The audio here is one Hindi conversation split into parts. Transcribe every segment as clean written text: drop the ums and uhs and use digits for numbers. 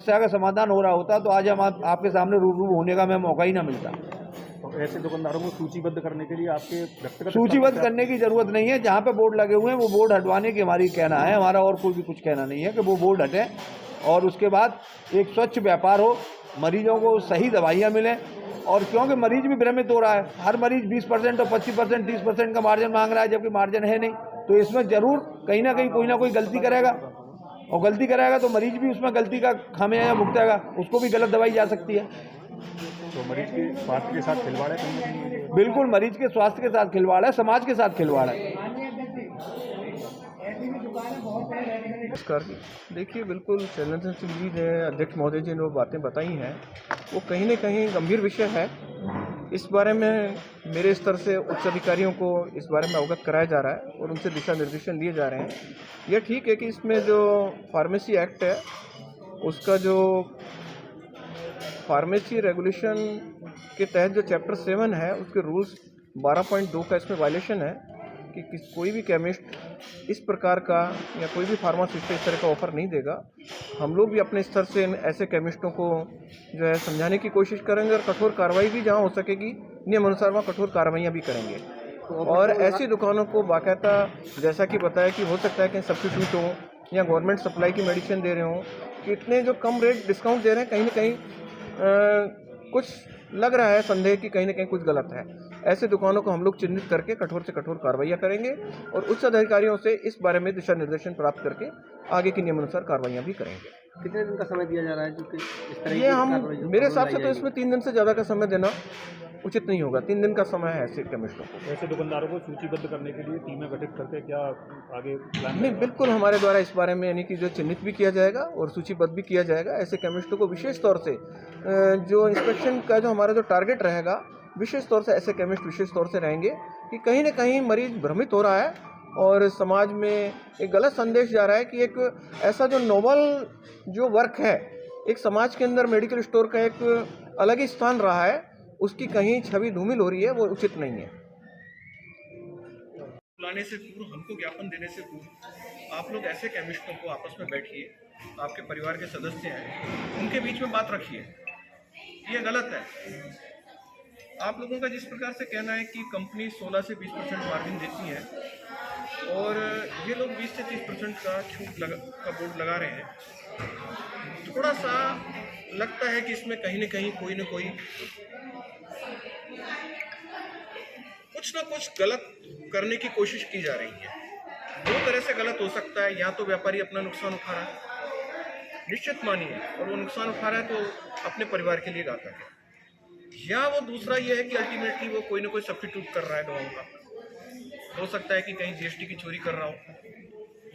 समस्या का समाधान हो रहा होता तो आज हम आपके सामने रूबरू होने का हमें मौका ही ना मिलता। तो ऐसे दुकानदारों को सूचीबद्ध करने के लिए आपके व्यक्तिगत सूचीबद्ध करने की जरूरत नहीं है। जहाँ पे बोर्ड लगे हुए हैं वो बोर्ड हटवाने की हमारी कहना है, हमारा और कोई भी कुछ कहना नहीं है कि वो बोर्ड हटे और उसके बाद एक स्वच्छ व्यापार हो, मरीजों को सही दवाइयाँ मिलें। और क्योंकि मरीज भी भ्रमित हो रहा है, हर मरीज 20% और 25% 30% का मार्जिन मांग रहा है, जबकि मार्जिन है नहीं। तो इसमें जरूर कहीं ना कहीं कोई ना कोई गलती करेगा, और गलती करेगा तो मरीज भी उसमें गलती का खामियाजा भुगतेगा, उसको भी गलत दवाई जा सकती है। तो मरीज के स्वास्थ्य के साथ खिलवाड़ है कहीं ना कहीं? बिल्कुल, मरीज के स्वास्थ्य के साथ खिलवाड़ है, समाज के साथ खिलवाड़ है। नमस्कार जी। देखिए, बिल्कुल चंदन सिंह जी ने, अध्यक्ष महोदय जी ने वो बातें बताई हैं, वो कहीं न कहीं गंभीर विषय है। इस बारे में मेरे स्तर से उच्च अधिकारियों को इस बारे में अवगत कराया जा रहा है और उनसे दिशा निर्देशन दिए जा रहे हैं। यह ठीक है कि इसमें जो फार्मेसी एक्ट है, उसका जो फार्मेसी रेगुलेशन के तहत जो चैप्टर 7 है, उसके रूल्स 12.2 का इसमें वायलेशन है कि कोई भी केमिस्ट इस प्रकार का या कोई भी फार्मासिस्ट इस तरह का ऑफर नहीं देगा। हम लोग भी अपने स्तर से ऐसे केमिस्टों को जो है समझाने की कोशिश करेंगे और कठोर कार्रवाई भी जहां हो सकेगी नियम अनुसार वहाँ कठोर कार्रवाइयाँ भी करेंगे। और ऐसी दुकानों को बाकायदा, जैसा कि बताया कि हो सकता है कि सब्स्टिट्यूट हो या गवर्नमेंट सप्लाई की मेडिसिन दे रहे हों, कि इतने जो कम रेट डिस्काउंट दे रहे हैं, कहीं ना कहीं कुछ लग रहा है संदेह कि कहीं ना कहीं कुछ गलत है। ऐसे दुकानों को हम लोग चिन्हित करके कठोर से कठोर कार्रवाइयाँ करेंगे और उच्च अधिकारियों से इस बारे में दिशा निर्देशन प्राप्त करके आगे की नियमानुसार कार्रवाइयाँ भी करेंगे। कितने दिन का समय दिया जा रहा है? जो इस तरह ये हम, मेरे हिसाब से तो इसमें 3 दिन से ज़्यादा का समय देना उचित नहीं होगा। 3 दिन का समय है ऐसे केमिस्टों को। ऐसे दुकानदारों को सूचीबद्ध करने के लिए टीमें गठित करके क्या आगे प्लान? नहीं, बिल्कुल हमारे द्वारा इस बारे में यानी कि जो चिन्हित भी किया जाएगा और सूचीबद्ध भी किया जाएगा। ऐसे केमिस्टों को विशेष तौर से जो इंस्पेक्शन का जो हमारा जो टारगेट रहेगा, विशेष तौर से ऐसे केमिस्ट विशेष तौर से रहेंगे कि कहीं ना कहीं मरीज भ्रमित हो रहा है और समाज में एक गलत संदेश जा रहा है कि एक ऐसा जो नोबल जो वर्क है, एक समाज के अंदर मेडिकल स्टोर का एक अलग ही स्थान रहा है, उसकी कहीं छवि धूमिल हो रही है, वो उचित नहीं है। बुलाने से पूर्व, हमको ज्ञापन देने से पूर्व आप लोग ऐसे केमिस्टों को आपस में बैठिए, आपके परिवार के सदस्य हैं, उनके बीच में बात रखिए। ये गलत है। आप लोगों का जिस प्रकार से कहना है कि कंपनी 16 से 20% मार्जिन देती है और ये लोग 20 से 30% का छूट का बोर्ड लगा रहे हैं, थोड़ा सा लगता है कि इसमें कहीं ना कहीं कोई ना कोई कुछ ना कुछ गलत करने की कोशिश की जा रही है। दो तरह से गलत हो सकता है, या तो व्यापारी अपना नुकसान उठा रहा है, निश्चित मानिए, और वो नुकसान उठा रहा है तो अपने परिवार के लिए घातक है, या वो दूसरा ये है कि अल्टीमेटली वो कोई ना कोई सब्स्टिट्यूट कर रहा है दवाओं का। हो सकता है कि कहीं जीएसटी की चोरी कर रहा हो,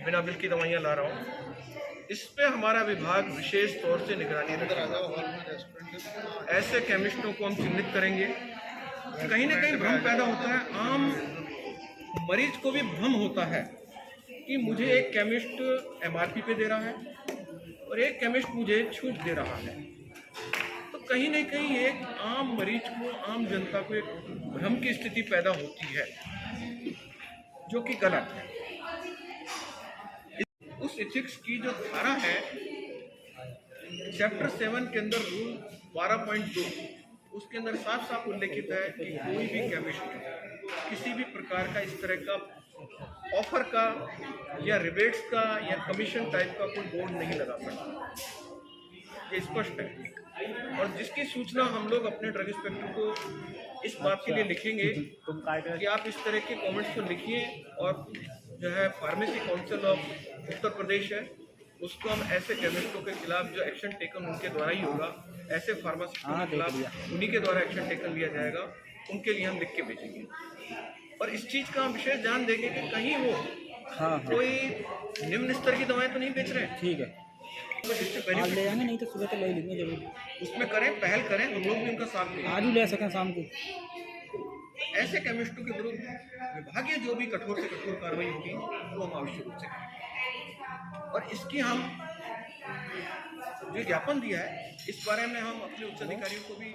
बिना बिल की दवाइयाँ ला रहा हो। इस पे हमारा विभाग विशेष तौर से निगरानी रखेगा। ऐसे केमिस्टों को हम चिन्हित करेंगे। कहीं ना कहीं भ्रम पैदा होता है, आम मरीज को भी भ्रम होता है कि मुझे एक केमिस्ट एमआरपी पे दे रहा है और एक केमिस्ट मुझे छूट दे रहा है। तो कहीं ना कहीं एक आम मरीज को, आम जनता को एक भ्रम की स्थिति पैदा होती है, जो कि गलत है। उस एथिक्स की जो धारा है चैप्टर 7 के अंदर रूल 12.2, उसके अंदर साफ साफ उल्लेखित है कि कोई भी केमिस्ट किसी भी प्रकार का इस तरह का ऑफर का या रिबेट्स का या कमीशन टाइप का कोई बोर्ड नहीं लगा सकता। ये स्पष्ट है। और जिसकी सूचना हम लोग अपने ड्रग इंस्पेक्टर को इस बात के लिए लिखेंगे कि आप इस तरह के कमेंट्स को लिखिए, और जो है pharmacy council of Uttar Pradesh है, उसको हम ऐसे केमिस्टों के खिलाफ जो एक्शन टेकन उनके द्वारा ही होगा, ऐसे फार्मासिस्टों के खिलाफ उन्हीं के द्वारा एक्शन टेकन लिया जाएगा, उनके लिए हम लिख के भेजेंगे। और इस चीज़ का हम विशेष ध्यान देंगे कि कहीं वो कोई निम्न स्तर की दवाएं तो नहीं बेच रहे हैं। ठीक है, तो जिससे आज बेनिफिट ले आएंगे, नहीं तो सुबह तो ले लेंगे जरूर। उसमें करें, पहल करें, हम लोग भी उनका साथ दें। आज ही ले सकें शाम को। ऐसे केमिस्टों के विरुद्ध विभागीय जो भी कठोर से कठोर कार्रवाई होगी वो हम आवश्यक रूप से करेंगे। और इसकी हम जो ज्ञापन दिया है, इस बारे में हम अपने उच्च अधिकारियों को भी